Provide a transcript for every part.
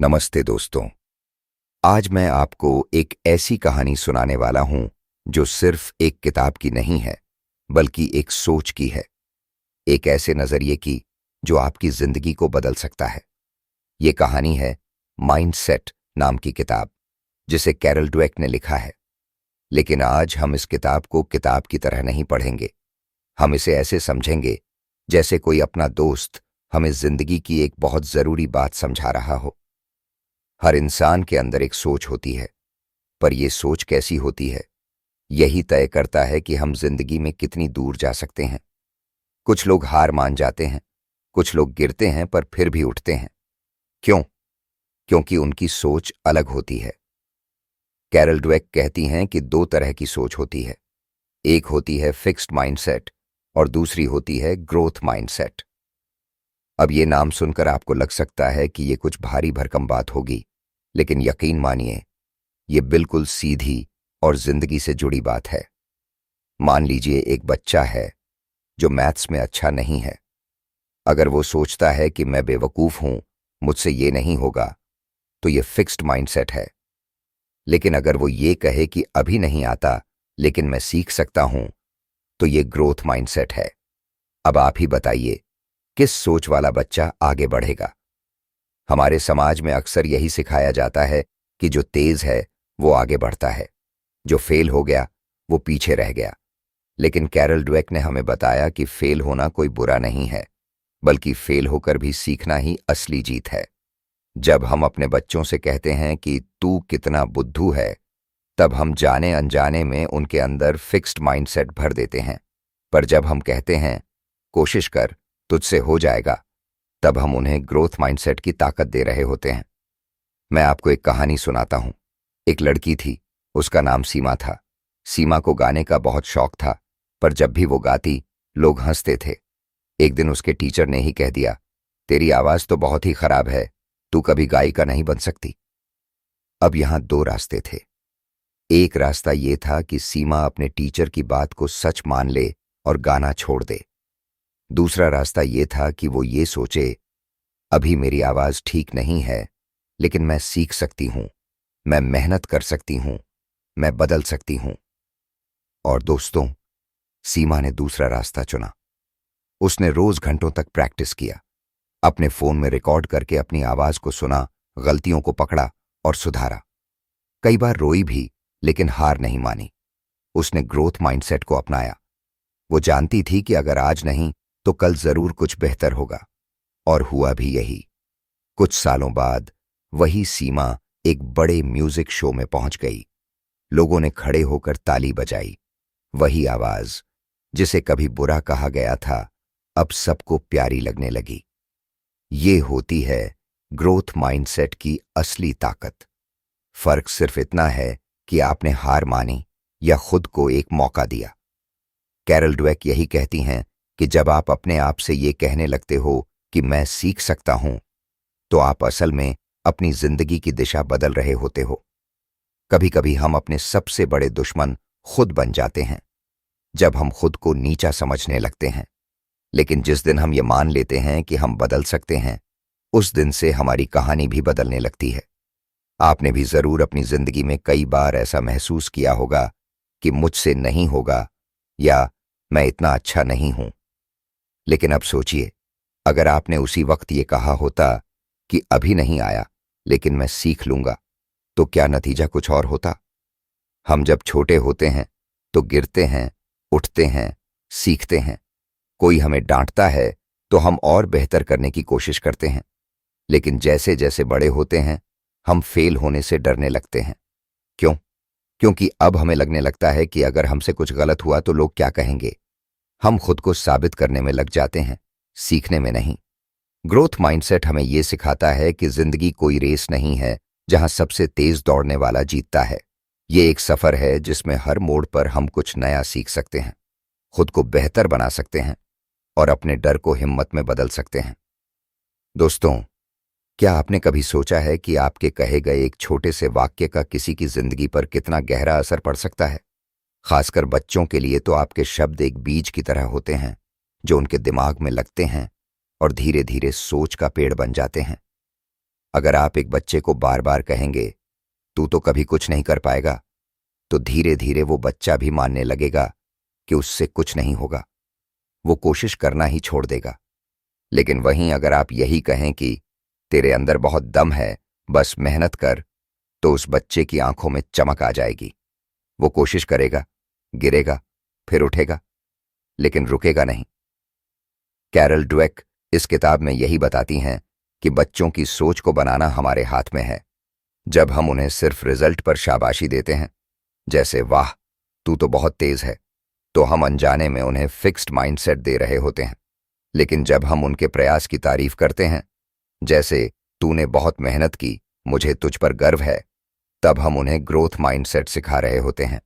नमस्ते दोस्तों। आज मैं आपको एक ऐसी कहानी सुनाने वाला हूं जो सिर्फ एक किताब की नहीं है, बल्कि एक सोच की है। एक ऐसे नजरिए की जो आपकी जिंदगी को बदल सकता है। ये कहानी है माइंडसेट नाम की किताब, जिसे कैरल ड्वेक ने लिखा है। लेकिन आज हम इस किताब को किताब की तरह नहीं पढ़ेंगे। हम इसे ऐसे समझेंगे जैसे कोई अपना दोस्त हमें जिंदगी की एक बहुत जरूरी बात समझा रहा हो। हर इंसान के अंदर एक सोच होती है, पर यह सोच कैसी होती है, यही तय करता है कि हम जिंदगी में कितनी दूर जा सकते हैं। कुछ लोग हार मान जाते हैं, कुछ लोग गिरते हैं पर फिर भी उठते हैं। क्यों? क्योंकि उनकी सोच अलग होती है। कैरल ड्वेक कहती हैं कि दो तरह की सोच होती है। एक होती है फिक्स्ड माइंडसेट और दूसरी होती है ग्रोथ माइंडसेट। अब ये नाम सुनकर आपको लग सकता है कि ये कुछ भारी भरकम बात होगी, लेकिन यकीन मानिए, ये बिल्कुल सीधी और जिंदगी से जुड़ी बात है। मान लीजिए एक बच्चा है जो मैथ्स में अच्छा नहीं है। अगर वो सोचता है कि मैं बेवकूफ हूं, मुझसे ये नहीं होगा, तो ये फिक्स्ड माइंडसेट है। लेकिन अगर वो ये कहे कि अभी नहीं आता, लेकिन मैं सीख सकता हूं, तो ये ग्रोथ माइंडसेट है। अब आप ही बताइए, किस सोच वाला बच्चा आगे बढ़ेगा? हमारे समाज में अक्सर यही सिखाया जाता है कि जो तेज है वो आगे बढ़ता है, जो फेल हो गया वो पीछे रह गया। लेकिन कैरल ड्वेक ने हमें बताया कि फेल होना कोई बुरा नहीं है, बल्कि फेल होकर भी सीखना ही असली जीत है। जब हम अपने बच्चों से कहते हैं कि तू कितना बुद्धू है, तब हम जाने अनजाने में उनके अंदर फिक्स्ड माइंडसेट भर देते हैं। पर जब हम कहते हैं कोशिश कर, तुझसे हो जाएगा, तब हम उन्हें ग्रोथ माइंडसेट की ताकत दे रहे होते हैं। मैं आपको एक कहानी सुनाता हूं। एक लड़की थी, उसका नाम सीमा था। सीमा को गाने का बहुत शौक था, पर जब भी वो गाती, लोग हंसते थे। एक दिन उसके टीचर ने ही कह दिया, तेरी आवाज तो बहुत ही खराब है, तू कभी गायिका नहीं बन सकती। अब यहां दो रास्ते थे। एक रास्ता ये था कि सीमा अपने टीचर की बात को सच मान ले और गाना छोड़ दे। दूसरा रास्ता ये था कि वो ये सोचे, अभी मेरी आवाज ठीक नहीं है, लेकिन मैं सीख सकती हूं, मैं मेहनत कर सकती हूं, मैं बदल सकती हूं। और दोस्तों, सीमा ने दूसरा रास्ता चुना। उसने रोज घंटों तक प्रैक्टिस किया, अपने फोन में रिकॉर्ड करके अपनी आवाज को सुना, गलतियों को पकड़ा और सुधारा। कई बार रोई भी, लेकिन हार नहीं मानी। उसने ग्रोथ माइंडसेट को अपनाया। वो जानती थी कि अगर आज नहीं तो कल जरूर कुछ बेहतर होगा। और हुआ भी यही। कुछ सालों बाद वही सीमा एक बड़े म्यूजिक शो में पहुंच गई। लोगों ने खड़े होकर ताली बजाई। वही आवाज जिसे कभी बुरा कहा गया था, अब सबको प्यारी लगने लगी। ये होती है ग्रोथ माइंडसेट की असली ताकत। फर्क सिर्फ इतना है कि आपने हार मानी या खुद को एक मौका दिया। कैरल ड्वेक यही कहती हैं कि जब आप अपने आप से ये कहने लगते हो कि मैं सीख सकता हूं, तो आप असल में अपनी जिंदगी की दिशा बदल रहे होते हो। कभी कभी हम अपने सबसे बड़े दुश्मन खुद बन जाते हैं, जब हम खुद को नीचा समझने लगते हैं। लेकिन जिस दिन हम ये मान लेते हैं कि हम बदल सकते हैं, उस दिन से हमारी कहानी भी बदलने लगती है। आपने भी जरूर अपनी जिंदगी में कई बार ऐसा महसूस किया होगा कि मुझसे नहीं होगा या मैं इतना अच्छा नहीं हूं। लेकिन अब सोचिए, अगर आपने उसी वक्त ये कहा होता कि अभी नहीं आया, लेकिन मैं सीख लूंगा, तो क्या नतीजा कुछ और होता? हम जब छोटे होते हैं तो गिरते हैं, उठते हैं, सीखते हैं। कोई हमें डांटता है तो हम और बेहतर करने की कोशिश करते हैं। लेकिन जैसे जैसे बड़े होते हैं, हम फेल होने से डरने लगते हैं। क्यों? क्योंकि अब हमें लगने लगता है कि अगर हमसे कुछ गलत हुआ तो लोग क्या कहेंगे। हम खुद को साबित करने में लग जाते हैं, सीखने में नहीं। ग्रोथ माइंडसेट हमें यह सिखाता है कि जिंदगी कोई रेस नहीं है जहां सबसे तेज दौड़ने वाला जीतता है। ये एक सफर है जिसमें हर मोड़ पर हम कुछ नया सीख सकते हैं, खुद को बेहतर बना सकते हैं और अपने डर को हिम्मत में बदल सकते हैं। दोस्तों, क्या आपने कभी सोचा है कि आपके कहे गए एक छोटे से वाक्य का किसी की जिंदगी पर कितना गहरा असर पड़ सकता है? खासकर बच्चों के लिए तो आपके शब्द एक बीज की तरह होते हैं, जो उनके दिमाग में लगते हैं और धीरे धीरे सोच का पेड़ बन जाते हैं। अगर आप एक बच्चे को बार बार कहेंगे तू तो कभी कुछ नहीं कर पाएगा, तो धीरे धीरे वो बच्चा भी मानने लगेगा कि उससे कुछ नहीं होगा। वो कोशिश करना ही छोड़ देगा। लेकिन वहीं अगर आप यही कहें कि तेरे अंदर बहुत दम है, बस मेहनत कर, तो उस बच्चे की आंखों में चमक आ जाएगी। वो कोशिश करेगा, गिरेगा, फिर उठेगा, लेकिन रुकेगा नहीं। कैरल ड्वेक इस किताब में यही बताती हैं कि बच्चों की सोच को बनाना हमारे हाथ में है। जब हम उन्हें सिर्फ रिजल्ट पर शाबाशी देते हैं, जैसे वाह तू तो बहुत तेज है, तो हम अनजाने में उन्हें फिक्स्ड माइंडसेट दे रहे होते हैं। लेकिन जब हम उनके प्रयास की तारीफ करते हैं, जैसे तूने बहुत मेहनत की, मुझे तुझ पर गर्व है, तब हम उन्हें ग्रोथ माइंडसेट सिखा रहे होते हैं।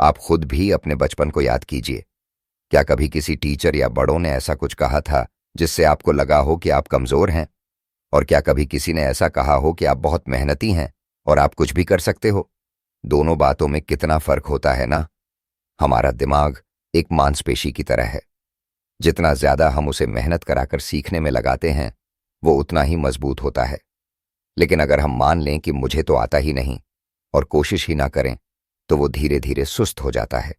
आप खुद भी अपने बचपन को याद कीजिए। क्या कभी किसी टीचर या बड़ों ने ऐसा कुछ कहा था जिससे आपको लगा हो कि आप कमजोर हैं? और क्या कभी किसी ने ऐसा कहा हो कि आप बहुत मेहनती हैं और आप कुछ भी कर सकते हो? दोनों बातों में कितना फर्क होता है ना। हमारा दिमाग एक मांसपेशी की तरह है। जितना ज्यादा हम उसे मेहनत कराकर सीखने में लगाते हैं, वो उतना ही मजबूत होता है। लेकिन अगर हम मान लें कि मुझे तो आता ही नहीं और कोशिश ही ना करें, तो वो धीरे धीरे सुस्त हो जाता है।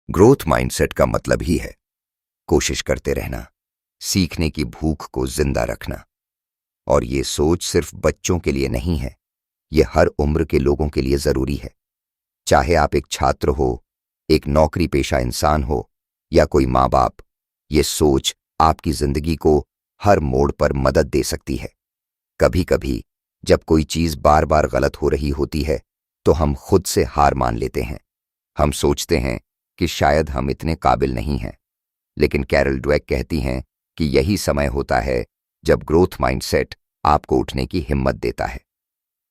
ग्रोथ माइंडसेट का मतलब ही है कोशिश करते रहना, सीखने की भूख को जिंदा रखना। और ये सोच सिर्फ बच्चों के लिए नहीं है, ये हर उम्र के लोगों के लिए जरूरी है। चाहे आप एक छात्र हो, एक नौकरी पेशा इंसान हो, या कोई माँ बाप, ये सोच आपकी जिंदगी को हर मोड़ पर मदद दे सकती है। कभी कभी जब कोई चीज बार बार गलत हो रही होती है, तो हम खुद से हार मान लेते हैं। हम सोचते हैं कि शायद हम इतने काबिल नहीं हैं। लेकिन कैरल ड्वेक कहती हैं कि यही समय होता है जब ग्रोथ माइंडसेट आपको उठने की हिम्मत देता है।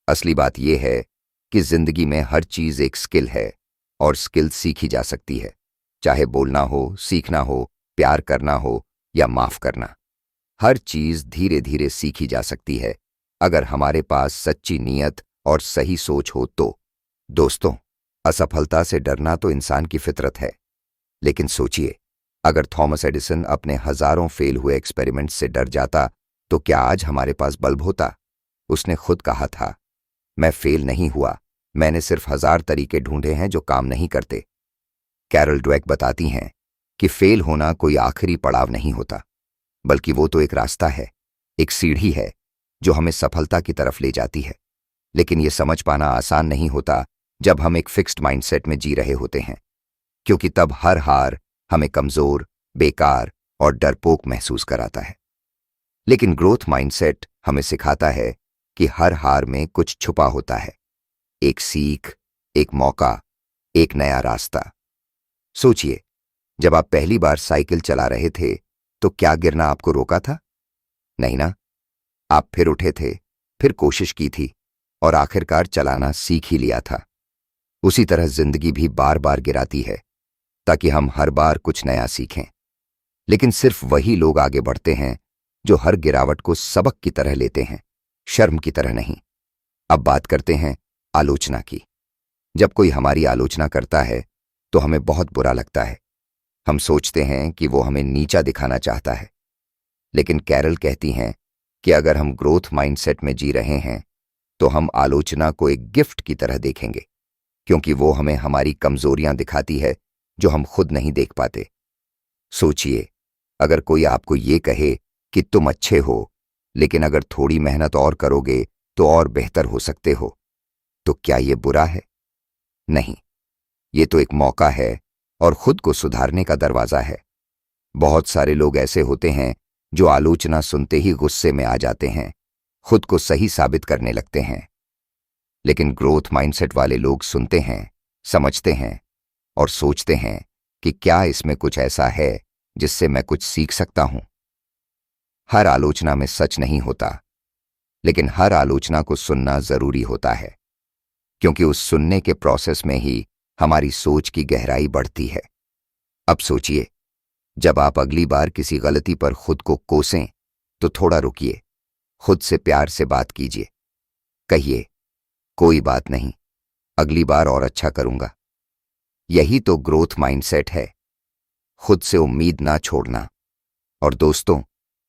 असली बात यह है कि जिंदगी में हर चीज एक स्किल है, और स्किल सीखी जा सकती है। चाहे बोलना हो, सीखना हो, प्यार करना हो या माफ करना, हर चीज धीरे धीरे सीखी जा सकती है, अगर हमारे पास सच्ची नीयत और सही सोच हो तो। दोस्तों, असफलता से डरना तो इंसान की फितरत है। लेकिन सोचिए, अगर थॉमस एडिसन अपने हजारों फेल हुए एक्सपेरिमेंट से डर जाता, तो क्या आज हमारे पास बल्ब होता? उसने खुद कहा था, मैं फेल नहीं हुआ, मैंने सिर्फ 1000 तरीके ढूंढे हैं जो काम नहीं करते। कैरल ड्वेक बताती हैं कि फेल होना कोई आखिरी पड़ाव नहीं होता, बल्कि वो तो एक रास्ता है, एक सीढ़ी है जो हमें सफलता की तरफ ले जाती है। लेकिन ये समझ पाना आसान नहीं होता जब हम एक फिक्स्ड माइंडसेट में जी रहे होते हैं, क्योंकि तब हर हार हमें कमजोर, बेकार और डरपोक महसूस कराता है। लेकिन ग्रोथ माइंडसेट हमें सिखाता है कि हर हार में कुछ छुपा होता है, एक सीख, एक मौका, एक नया रास्ता। सोचिए, जब आप पहली बार साइकिल चला रहे थे, तो क्या गिरना आपको रोका था? नहीं ना। आप फिर उठे थे, फिर कोशिश की थी, और आखिरकार चलाना सीख ही लिया था। उसी तरह जिंदगी भी बार बार गिराती है, ताकि हम हर बार कुछ नया सीखें। लेकिन सिर्फ वही लोग आगे बढ़ते हैं जो हर गिरावट को सबक की तरह लेते हैं, शर्म की तरह नहीं। अब बात करते हैं आलोचना की। जब कोई हमारी आलोचना करता है, तो हमें बहुत बुरा लगता है। हम सोचते हैं कि वो हमें नीचा दिखाना चाहता है। लेकिन कैरल कहती हैं कि अगर हम ग्रोथ माइंडसेट में जी रहे हैं, तो हम आलोचना को एक गिफ्ट की तरह देखेंगे, क्योंकि वो हमें हमारी कमजोरियां दिखाती है जो हम खुद नहीं देख पाते। सोचिए, अगर कोई आपको ये कहे कि तुम अच्छे हो, लेकिन अगर थोड़ी मेहनत और करोगे तो और बेहतर हो सकते हो, तो क्या ये बुरा है? नहीं, ये तो एक मौका है और खुद को सुधारने का दरवाजा है। बहुत सारे लोग ऐसे होते हैं जो आलोचना सुनते ही गुस्से में आ जाते हैं, खुद को सही साबित करने लगते हैं। लेकिन ग्रोथ माइंडसेट वाले लोग सुनते हैं, समझते हैं और सोचते हैं कि क्या इसमें कुछ ऐसा है जिससे मैं कुछ सीख सकता हूं। हर आलोचना में सच नहीं होता, लेकिन हर आलोचना को सुनना जरूरी होता है, क्योंकि उस सुनने के प्रोसेस में ही हमारी सोच की गहराई बढ़ती है। अब सोचिए, जब आप अगली बार किसी गलती पर खुद को कोसें, तो थोड़ा रुकिए, खुद से प्यार से बात कीजिए। कहिए, कोई बात नहीं, अगली बार और अच्छा करूंगा। यही तो ग्रोथ माइंडसेट है, खुद से उम्मीद ना छोड़ना। और दोस्तों,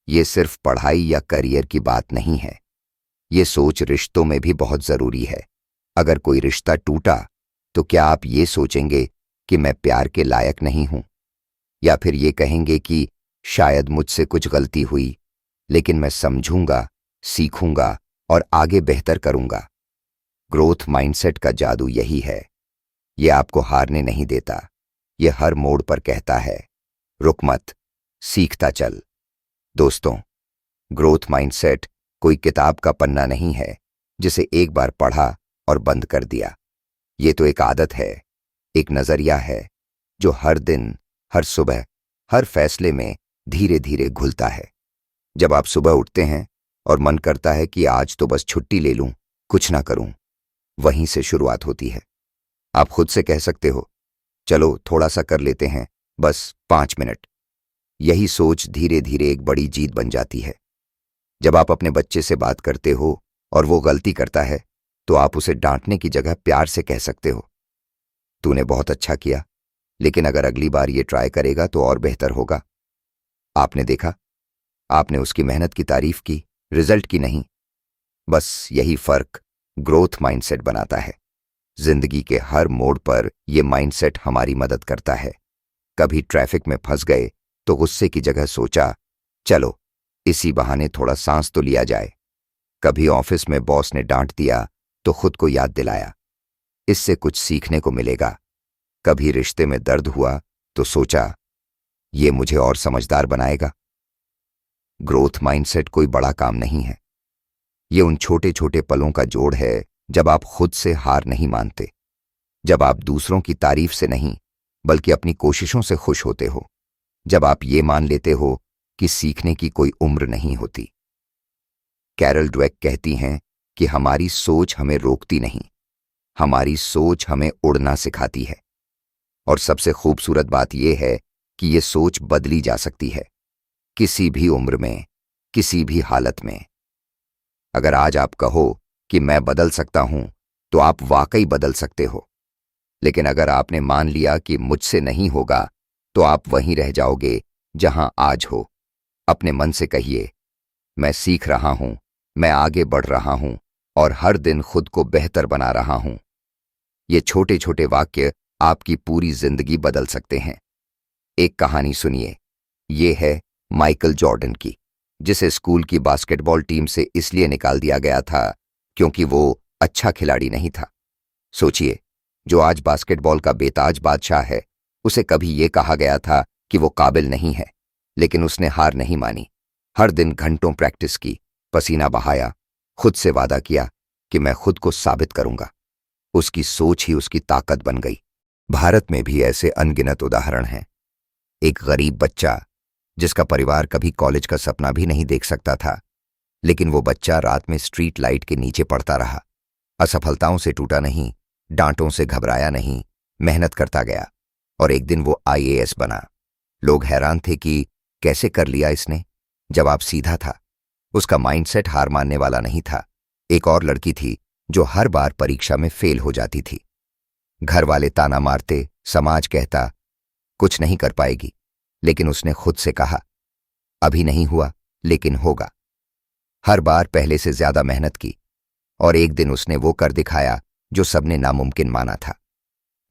ये सिर्फ पढ़ाई या करियर की बात नहीं है, ये सोच रिश्तों में भी बहुत जरूरी है। अगर कोई रिश्ता टूटा तो क्या आप ये सोचेंगे कि मैं प्यार के लायक नहीं हूं, या फिर ये कहेंगे कि शायद मुझसे कुछ गलती हुई, लेकिन मैं समझूंगा, सीखूंगा और आगे बेहतर करूंगा। ग्रोथ माइंडसेट का जादू यही है। ये आपको हारने नहीं देता। ये हर मोड़ पर कहता है, रुक मत, सीखता चल। दोस्तों, ग्रोथ माइंडसेट कोई किताब का पन्ना नहीं है जिसे एक बार पढ़ा और बंद कर दिया। ये तो एक आदत है, एक नजरिया है जो हर दिन, हर सुबह, हर फैसले में धीरे धीरे घुलता है। जब आप सुबह उठते हैं और मन करता है कि आज तो बस छुट्टी ले लूं, कुछ ना करूं, वहीं से शुरुआत होती है। आप खुद से कह सकते हो, चलो थोड़ा सा कर लेते हैं, बस 5 मिनट। यही सोच धीरे धीरे एक बड़ी जीत बन जाती है। जब आप अपने बच्चे से बात करते हो और वो गलती करता है, तो आप उसे डांटने की जगह प्यार से कह सकते हो, तूने बहुत अच्छा किया, लेकिन अगर अगली बार ये ट्राई करेगा तो और बेहतर होगा। आपने देखा, आपने उसकी मेहनत की तारीफ की, रिजल्ट की नहीं। बस यही फर्क ग्रोथ माइंडसेट बनाता है। जिंदगी के हर मोड़ पर यह माइंडसेट हमारी मदद करता है। कभी ट्रैफिक में फंस गए तो गुस्से की जगह सोचा, चलो इसी बहाने थोड़ा सांस तो लिया जाए। कभी ऑफिस में बॉस ने डांट दिया तो खुद को याद दिलाया, इससे कुछ सीखने को मिलेगा। कभी रिश्ते में दर्द हुआ तो सोचा, ये मुझे और समझदार बनाएगा। ग्रोथ माइंडसेट कोई बड़ा काम नहीं है। ये उन छोटे छोटे पलों का जोड़ है जब आप खुद से हार नहीं मानते, जब आप दूसरों की तारीफ से नहीं बल्कि अपनी कोशिशों से खुश होते हो, जब आप ये मान लेते हो कि सीखने की कोई उम्र नहीं होती। कैरल ड्वेक कहती हैं कि हमारी सोच हमें रोकती नहीं, हमारी सोच हमें उड़ना सिखाती है। और सबसे खूबसूरत बात यह है कि यह सोच बदली जा सकती है, किसी भी उम्र में, किसी भी हालत में। अगर आज आप कहो कि मैं बदल सकता हूं, तो आप वाकई बदल सकते हो। लेकिन अगर आपने मान लिया कि मुझसे नहीं होगा, तो आप वहीं रह जाओगे जहां आज हो। अपने मन से कहिए, मैं सीख रहा हूं, मैं आगे बढ़ रहा हूं और हर दिन खुद को बेहतर बना रहा हूं। ये छोटे छोटे वाक्य आपकी पूरी जिंदगी बदल सकते हैं। एक कहानी सुनिए। ये है माइकल जॉर्डन की, जिसे स्कूल की बास्केटबॉल टीम से इसलिए निकाल दिया गया था क्योंकि वो अच्छा खिलाड़ी नहीं था। सोचिए, जो आज बास्केटबॉल का बेताज बादशाह है, उसे कभी ये कहा गया था कि वो काबिल नहीं है, लेकिन उसने हार नहीं मानी। हर दिन घंटों प्रैक्टिस की, पसीना बहाया, खुद से वादा किया कि मैं खुद को साबित करूंगा। उसकी सोच ही उसकी ताकत बन गई। भारत में भी ऐसे अनगिनत उदाहरण हैं। एक गरीब बच्चा जिसका परिवार कभी कॉलेज का सपना भी नहीं देख सकता था, लेकिन वो बच्चा रात में स्ट्रीट लाइट के नीचे पड़ता रहा। असफलताओं से टूटा नहीं, डांटों से घबराया नहीं, मेहनत करता गया और एक दिन वो IAS बना। लोग हैरान थे कि कैसे कर लिया इसने। जवाब सीधा था, उसका माइंडसेट हार मानने वाला नहीं था। एक और लड़की थी जो हर बार परीक्षा में फेल हो जाती थी। घर वाले ताना मारते, समाज कहता कुछ नहीं कर पाएगी, लेकिन उसने खुद से कहा, अभी नहीं हुआ लेकिन होगा। हर बार पहले से ज्यादा मेहनत की और एक दिन उसने वो कर दिखाया जो सबने नामुमकिन माना था।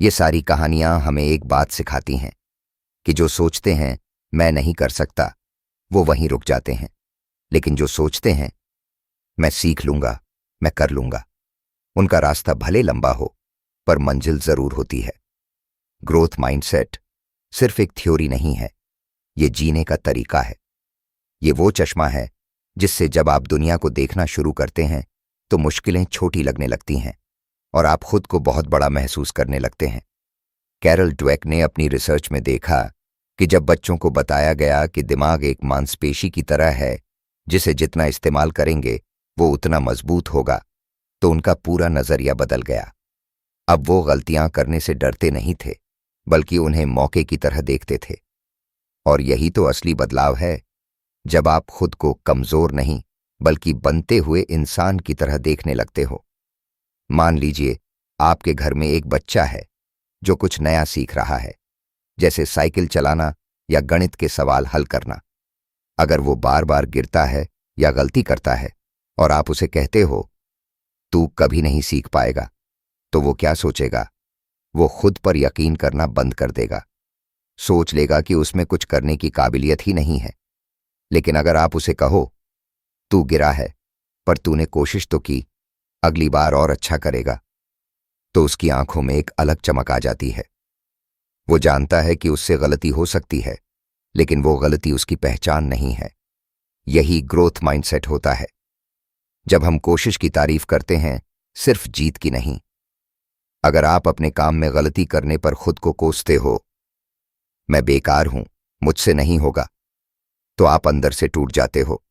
ये सारी कहानियां हमें एक बात सिखाती हैं कि जो सोचते हैं मैं नहीं कर सकता, वो वहीं रुक जाते हैं। लेकिन जो सोचते हैं मैं सीख लूंगा, मैं कर लूंगा, उनका रास्ता भले लंबा हो पर मंजिल जरूर होती है। ग्रोथ माइंडसेट सिर्फ एक थ्योरी नहीं है, ये जीने का तरीका है। ये वो चश्मा है जिससे जब आप दुनिया को देखना शुरू करते हैं तो मुश्किलें छोटी लगने लगती हैं और आप खुद को बहुत बड़ा महसूस करने लगते हैं। कैरल ड्वेक ने अपनी रिसर्च में देखा कि जब बच्चों को बताया गया कि दिमाग एक मांसपेशी की तरह है, जिसे जितना इस्तेमाल करेंगे वो उतना मजबूत होगा, तो उनका पूरा नजरिया बदल गया। अब वो गलतियां करने से डरते नहीं थे, बल्कि उन्हें मौके की तरह देखते थे। और यही तो असली बदलाव है, जब आप खुद को कमजोर नहीं बल्कि बनते हुए इंसान की तरह देखने लगते हो। मान लीजिए आपके घर में एक बच्चा है जो कुछ नया सीख रहा है, जैसे साइकिल चलाना या गणित के सवाल हल करना। अगर वो बार बार गिरता है या गलती करता है, और आप उसे कहते हो तू कभी नहीं सीख पाएगा, तो वो क्या सोचेगा? वो खुद पर यकीन करना बंद कर देगा। सोच लेगा कि उसमें कुछ करने की काबिलियत ही नहीं है। लेकिन अगर आप उसे कहो तू गिरा है, पर तूने कोशिश तो की, अगली बार और अच्छा करेगा, तो उसकी आंखों में एक अलग चमक आ जाती है। वो जानता है कि उससे गलती हो सकती है, लेकिन वो गलती उसकी पहचान नहीं है। यही ग्रोथ माइंडसेट होता है। जब हम कोशिश की तारीफ करते हैं, सिर्फ जीत की नहीं। अगर आप अपने काम में गलती करने पर खुद को कोसते हो, मैं बेकार हूं, मुझसे नहीं होगा, तो आप अंदर से टूट जाते हो।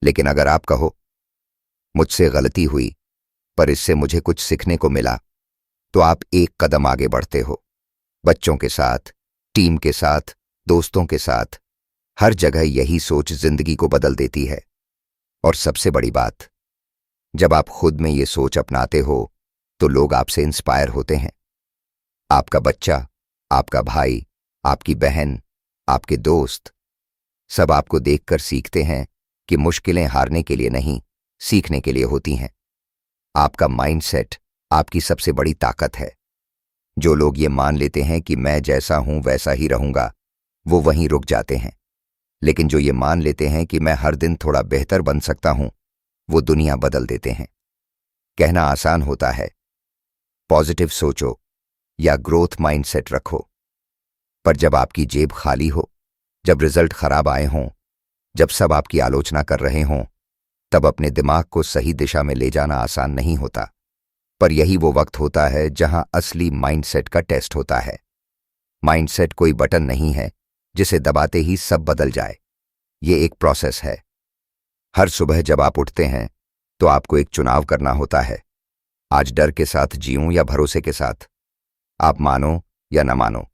लेकिन अगर आप कहो मुझसे गलती हुई, पर इससे मुझे कुछ सीखने को मिला, तो आप एक कदम आगे बढ़ते हो। बच्चों के साथ, टीम के साथ, दोस्तों के साथ, हर जगह यही सोच जिंदगी को बदल देती है। और सबसे बड़ी बात, जब आप खुद में ये सोच अपनाते हो, तो लोग आपसे इंस्पायर होते हैं। आपका बच्चा, आपका भाई, आपकी बहन, आपके दोस्त, सब आपको देखकर सीखते हैं कि मुश्किलें हारने के लिए नहीं, सीखने के लिए होती हैं। आपका माइंडसेट आपकी सबसे बड़ी ताकत है। जो लोग ये मान लेते हैं कि मैं जैसा हूं वैसा ही रहूंगा, वो वहीं रुक जाते हैं। लेकिन जो ये मान लेते हैं कि मैं हर दिन थोड़ा बेहतर बन सकता हूं, वो दुनिया बदल देते हैं। कहना आसान होता है, पॉजिटिव सोचो या ग्रोथ माइंडसेट रखो, पर जब आपकी जेब खाली हो, जब रिजल्ट खराब आए हों, जब सब आपकी आलोचना कर रहे हों, तब अपने दिमाग को सही दिशा में ले जाना आसान नहीं होता। पर यही वो वक्त होता है जहां असली माइंडसेट का टेस्ट होता है। माइंडसेट कोई बटन नहीं है जिसे दबाते ही सब बदल जाए। ये एक प्रोसेस है। हर सुबह जब आप उठते हैं, तो आपको एक चुनाव करना होता है। आज डर के साथ जीऊं या भरोसे के साथ? आप मानो या न मानो,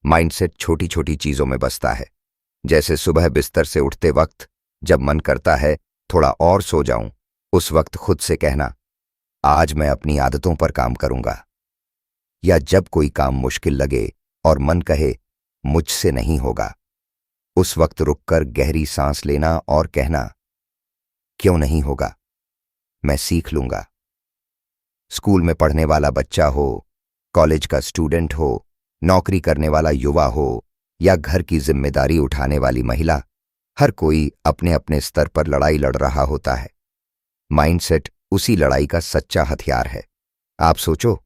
माइंडसेट छोटी छोटी चीजों में बसता है। जैसे सुबह बिस्तर से उठते वक्त जब मन करता है थोड़ा और सो जाऊं, उस वक्त खुद से कहना आज मैं अपनी आदतों पर काम करूंगा। या जब कोई काम मुश्किल लगे और मन कहे मुझसे नहीं होगा, उस वक्त रुककर गहरी सांस लेना और कहना क्यों नहीं होगा, मैं सीख लूंगा। स्कूल में पढ़ने वाला बच्चा हो, कॉलेज का स्टूडेंट हो, नौकरी करने वाला युवा हो या घर की जिम्मेदारी उठाने वाली महिला, हर कोई अपने अपने स्तर पर लड़ाई लड़ रहा होता है। माइंडसेट उसी लड़ाई का सच्चा हथियार है। आप सोचो,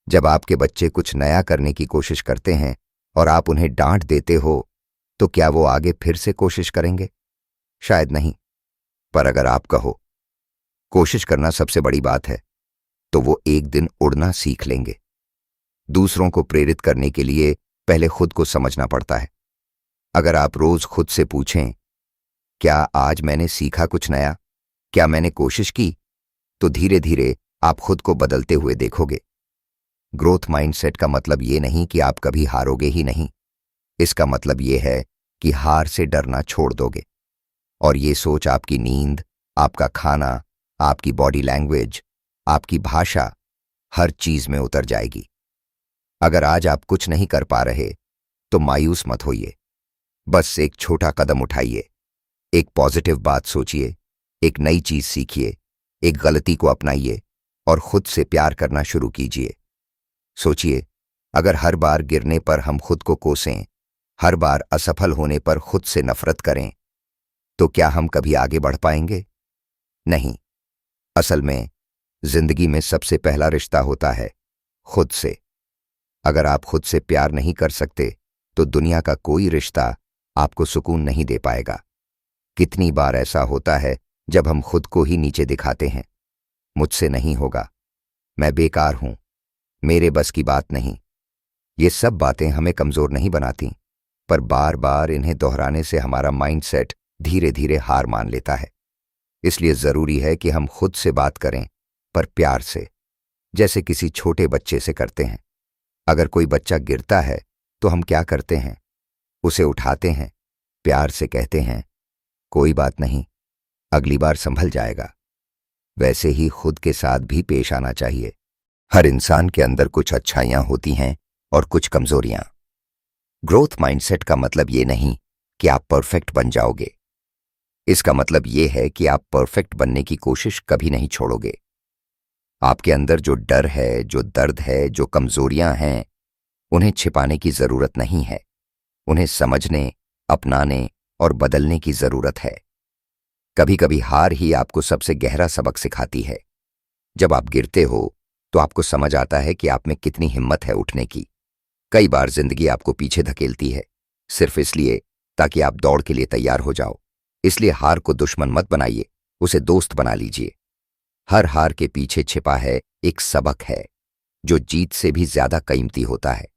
जब आपके बच्चे कुछ नया करने की कोशिश करते हैं और आप उन्हें डांट देते हो, तो क्या वो आगे फिर से कोशिश करेंगे? शायद नहीं। पर अगर आप कहो कोशिश करना सबसे बड़ी बात है, तो वो एक दिन उड़ना सीख लेंगे। दूसरों को प्रेरित करने के लिए पहले खुद को समझना पड़ता है। अगर आप रोज खुद से पूछें क्या आज मैंने सीखा कुछ नया, क्या मैंने कोशिश की, तो धीरे धीरे आप खुद को बदलते हुए देखोगे। ग्रोथ माइंडसेट का मतलब ये नहीं कि आप कभी हारोगे ही नहीं। इसका मतलब ये है कि हार से डरना छोड़ दोगे, और ये सोच आपकी नींद, आपका खाना, आपकी बॉडी लैंग्वेज, आपकी भाषा, हर चीज में उतर जाएगी। अगर आज आप कुछ नहीं कर पा रहे, तो मायूस मत होइए। बस एक छोटा कदम उठाइए, एक पॉजिटिव बात सोचिए, एक नई चीज सीखिए, एक गलती को अपनाइए और खुद से प्यार करना शुरू कीजिए। सोचिए, अगर हर बार गिरने पर हम खुद को कोसें, हर बार असफल होने पर खुद से नफरत करें, तो क्या हम कभी आगे बढ़ पाएंगे? नहीं। असल में जिंदगी में सबसे पहला रिश्ता होता है खुद से। अगर आप खुद से प्यार नहीं कर सकते, तो दुनिया का कोई रिश्ता आपको सुकून नहीं दे पाएगा। कितनी बार ऐसा होता है जब हम खुद को ही नीचे दिखाते हैं, मुझसे नहीं होगा, मैं बेकार हूं, मेरे बस की बात नहीं। ये सब बातें हमें कमजोर नहीं बनाती, पर बार बार इन्हें दोहराने से हमारा माइंडसेट धीरे धीरे हार मान लेता है। इसलिए जरूरी है कि हम खुद से बात करें, पर प्यार से, जैसे किसी छोटे बच्चे से करते हैं। अगर कोई बच्चा गिरता है तो हम क्या करते हैं? उसे उठाते हैं, प्यार से कहते हैं कोई बात नहीं, अगली बार संभल जाएगा। वैसे ही खुद के साथ भी पेश आना चाहिए। हर इंसान के अंदर कुछ अच्छाइयां होती हैं और कुछ कमजोरियां। ग्रोथ माइंडसेट का मतलब ये नहीं कि आप परफेक्ट बन जाओगे। इसका मतलब यह है कि आप परफेक्ट बनने की कोशिश कभी नहीं छोड़ोगे। आपके अंदर जो डर है, जो दर्द है, जो कमजोरियां हैं, उन्हें छिपाने की जरूरत नहीं है। उन्हें समझने, अपनाने और बदलने की जरूरत है। कभी कभी हार ही आपको सबसे गहरा सबक सिखाती है। जब आप गिरते हो तो आपको समझ आता है कि आप में कितनी हिम्मत है उठने की। कई बार जिंदगी आपको पीछे धकेलती है, सिर्फ इसलिए ताकि आप दौड़ के लिए तैयार हो जाओ। इसलिए हार को दुश्मन मत बनाइए, उसे दोस्त बना लीजिए। हर हार के पीछे छिपा है एक सबक है, जो जीत से भी ज्यादा कीमती होता है।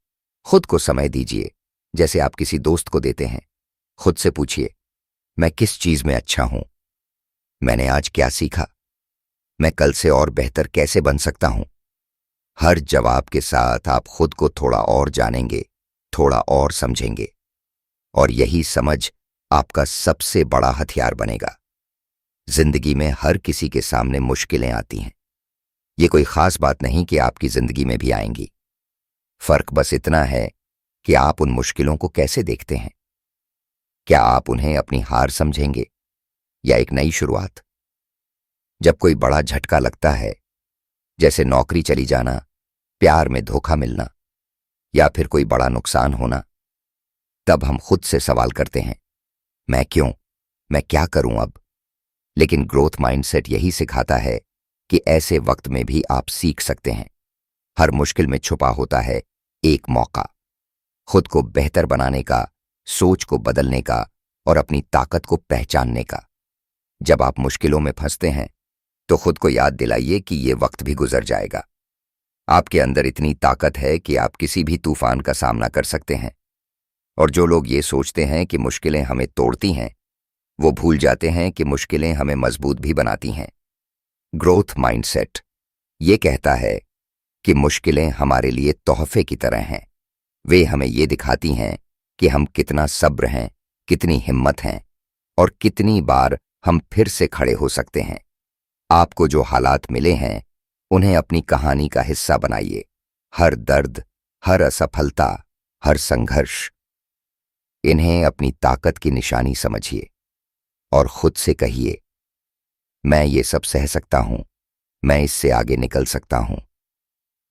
खुद को समय दीजिए, जैसे आप किसी दोस्त को देते हैं। खुद से पूछिए, मैं किस चीज में अच्छा हूं? मैंने आज क्या सीखा? मैं कल से और बेहतर कैसे बन सकता हूं? हर जवाब के साथ आप खुद को थोड़ा और जानेंगे, थोड़ा और समझेंगे, और यही समझ आपका सबसे बड़ा हथियार बनेगा। जिंदगी में हर किसी के सामने मुश्किलें आती हैं। ये कोई खास बात नहीं कि आपकी जिंदगी में भी आएंगी। फर्क बस इतना है कि आप उन मुश्किलों को कैसे देखते हैं। क्या आप उन्हें अपनी हार समझेंगे या एक नई शुरुआत? जब कोई बड़ा झटका लगता है, जैसे नौकरी चली जाना, प्यार में धोखा मिलना या फिर कोई बड़ा नुकसान होना, तब हम खुद से सवाल करते हैं, मैं क्यों? मैं क्या करूं अब? लेकिन ग्रोथ माइंडसेट यही सिखाता है कि ऐसे वक्त में भी आप सीख सकते हैं। हर मुश्किल में छुपा होता है एक मौका, खुद को बेहतर बनाने का, सोच को बदलने का और अपनी ताकत को पहचानने का। जब आप मुश्किलों में फंसते हैं तो खुद को याद दिलाइए कि ये वक्त भी गुजर जाएगा। आपके अंदर इतनी ताकत है कि आप किसी भी तूफान का सामना कर सकते हैं। और जो लोग ये सोचते हैं कि मुश्किलें हमें तोड़ती हैं, वो भूल जाते हैं कि मुश्किलें हमें मजबूत भी बनाती हैं। ग्रोथ माइंडसेट ये कहता है कि मुश्किलें हमारे लिए तोहफे की तरह हैं। वे हमें ये दिखाती हैं कि हम कितना सब्र हैं, कितनी हिम्मत हैं और कितनी बार हम फिर से खड़े हो सकते हैं। आपको जो हालात मिले हैं, उन्हें अपनी कहानी का हिस्सा बनाइए। हर दर्द, हर असफलता, हर संघर्ष, इन्हें अपनी ताकत की निशानी समझिए और खुद से कहिए, मैं ये सब सह सकता हूं, मैं इससे आगे निकल सकता हूं।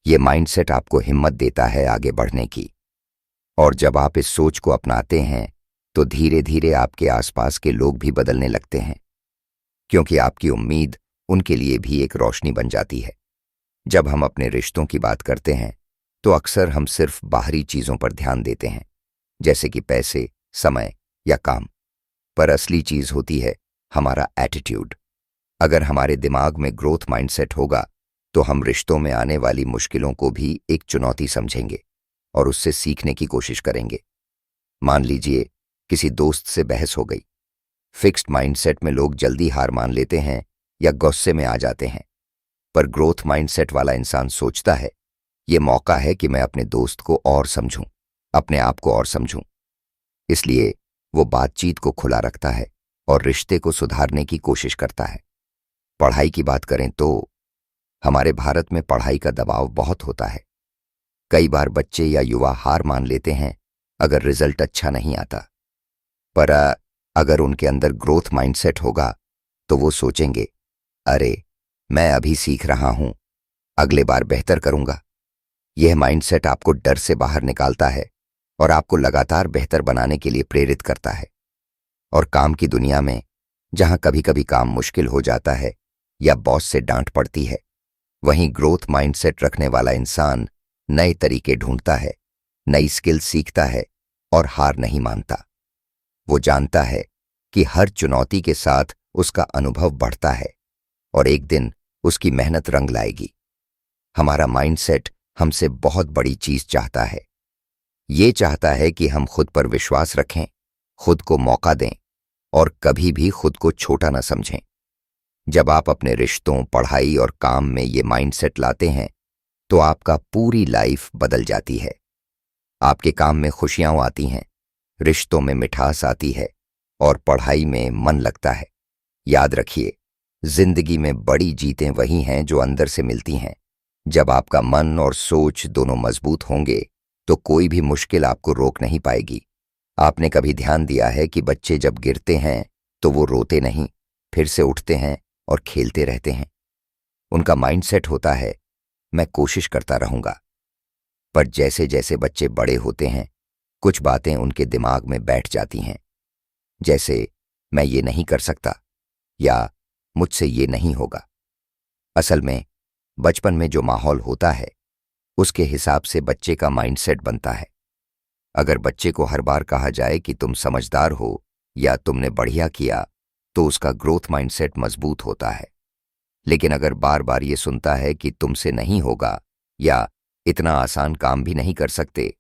ये माइंडसेट आपको हिम्मत देता है आगे बढ़ने की। और जब आप इस सोच को अपनाते हैं तो धीरे धीरे आपके आसपास के लोग भी बदलने लगते हैं, क्योंकि आपकी उम्मीद उनके लिए भी एक रोशनी बन जाती है। जब हम अपने रिश्तों की बात करते हैं तो अक्सर हम सिर्फ बाहरी चीजों पर ध्यान देते हैं, जैसे कि पैसे, समय या काम। पर असली चीज होती है हमारा एटीट्यूड। अगर हमारे दिमाग में ग्रोथ माइंडसेट होगा तो हम रिश्तों में आने वाली मुश्किलों को भी एक चुनौती समझेंगे और उससे सीखने की कोशिश करेंगे। मान लीजिए किसी दोस्त से बहस हो गई। फिक्स्ड माइंडसेट में लोग जल्दी हार मान लेते हैं या गुस्से में आ जाते हैं, पर ग्रोथ माइंडसेट वाला इंसान सोचता है, ये मौका है कि मैं अपने दोस्त को और समझूं, अपने आप को और समझूं। इसलिए वो बातचीत को खुला रखता है और रिश्ते को सुधारने की कोशिश करता है। पढ़ाई की बात करें तो हमारे भारत में पढ़ाई का दबाव बहुत होता है। कई बार बच्चे या युवा हार मान लेते हैं अगर रिजल्ट अच्छा नहीं आता। पर अगर उनके अंदर ग्रोथ माइंडसेट होगा तो वो सोचेंगे, अरे मैं अभी सीख रहा हूं, अगले बार बेहतर करूंगा। यह माइंडसेट आपको डर से बाहर निकालता है और आपको लगातार बेहतर बनाने के लिए प्रेरित करता है। और काम की दुनिया में, जहां कभी कभी काम मुश्किल हो जाता है या बॉस से डांट पड़ती है, वहीं ग्रोथ माइंडसेट रखने वाला इंसान नए तरीके ढूंढता है, नई स्किल सीखता है और हार नहीं मानता। वो जानता है कि हर चुनौती के साथ उसका अनुभव बढ़ता है और एक दिन उसकी मेहनत रंग लाएगी। हमारा माइंडसेट हमसे बहुत बड़ी चीज चाहता है। ये चाहता है कि हम खुद पर विश्वास रखें, खुद को मौका दें और कभी भी खुद को छोटा न समझें। जब आप अपने रिश्तों, पढ़ाई और काम में ये माइंडसेट लाते हैं तो आपका पूरी लाइफ बदल जाती है। आपके काम में खुशियां आती हैं, रिश्तों में मिठास आती है और पढ़ाई में मन लगता है। याद रखिए, जिंदगी में बड़ी जीतें वही हैं जो अंदर से मिलती हैं। जब आपका मन और सोच दोनों मजबूत होंगे तो कोई भी मुश्किल आपको रोक नहीं पाएगी। आपने कभी ध्यान दिया है कि बच्चे जब गिरते हैं तो वो रोते नहीं, फिर से उठते हैं और खेलते रहते हैं। उनका माइंडसेट होता है, मैं कोशिश करता रहूंगा। पर जैसे जैसे बच्चे बड़े होते हैं, कुछ बातें उनके दिमाग में बैठ जाती हैं, जैसे मैं ये नहीं कर सकता या मुझसे ये नहीं होगा। असल में बचपन में जो माहौल होता है उसके हिसाब से बच्चे का माइंडसेट बनता है। अगर बच्चे को हर बार कहा जाए कि तुम समझदार हो या तुमने बढ़िया किया, तो उसका ग्रोथ माइंडसेट मजबूत होता है। लेकिन अगर बार बार ये सुनता है कि तुमसे नहीं होगा या इतना आसान काम भी नहीं कर सकते,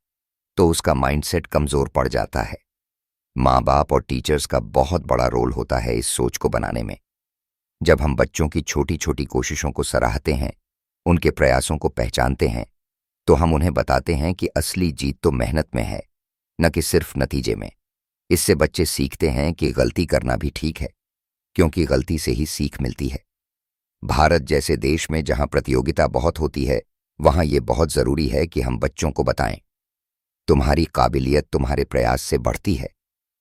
तो उसका माइंडसेट कमजोर पड़ जाता है। माँ बाप और टीचर्स का बहुत बड़ा रोल होता है इस सोच को बनाने में। जब हम बच्चों की छोटी छोटी कोशिशों को सराहते हैं, उनके प्रयासों को पहचानते हैं, तो हम उन्हें बताते हैं कि असली जीत तो मेहनत में है, न कि सिर्फ नतीजे में। इससे बच्चे सीखते हैं कि गलती करना भी ठीक है, क्योंकि गलती से ही सीख मिलती है। भारत जैसे देश में जहां प्रतियोगिता बहुत होती है, वहां यह बहुत जरूरी है कि हम बच्चों को बताएं, तुम्हारी काबिलियत तुम्हारे प्रयास से बढ़ती है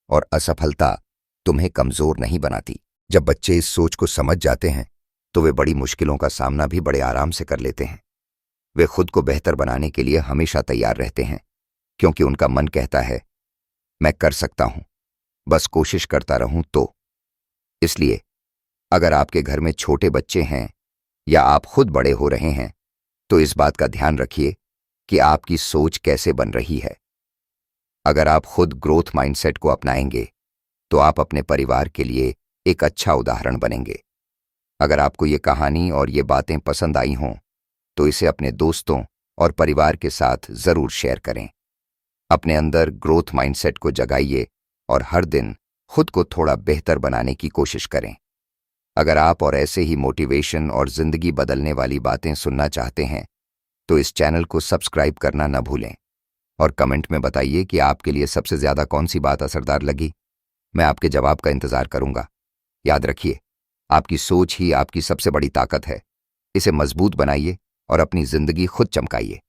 और असफलता तुम्हें कमजोर नहीं बनाती। जब बच्चे इस सोच को समझ जाते हैं, तो वे बड़ी मुश्किलों का सामना भी बड़े आराम से कर लेते हैं। वे खुद को बेहतर बनाने के लिए हमेशा तैयार रहते हैं, क्योंकि उनका मन कहता है, मैं कर सकता हूं, बस कोशिश करता रहूं तो। इसलिए अगर आपके घर में छोटे बच्चे हैं या आप खुद बड़े हो रहे हैं, तो इस बात का ध्यान रखिए कि आपकी सोच कैसे बन रही है। अगर आप खुद ग्रोथ माइंडसेट को अपनाएंगे, तो आप अपने परिवार के लिए एक अच्छा उदाहरण बनेंगे। अगर आपको ये कहानी और ये बातें पसंद आई हों, तो इसे अपने दोस्तों और परिवार के साथ जरूर शेयर करें। अपने अंदर ग्रोथ माइंडसेट को जगाइए और हर दिन खुद को थोड़ा बेहतर बनाने की कोशिश करें। अगर आप और ऐसे ही मोटिवेशन और जिंदगी बदलने वाली बातें सुनना चाहते हैं, तो इस चैनल को सब्सक्राइब करना न भूलें और कमेंट में बताइए कि आपके लिए सबसे ज्यादा कौन सी बात असरदार लगी। मैं आपके जवाब का इंतजार करूंगा। याद रखिए, आपकी सोच ही आपकी सबसे बड़ी ताकत है। इसे मजबूत बनाइए और अपनी जिंदगी खुद चमकाइए।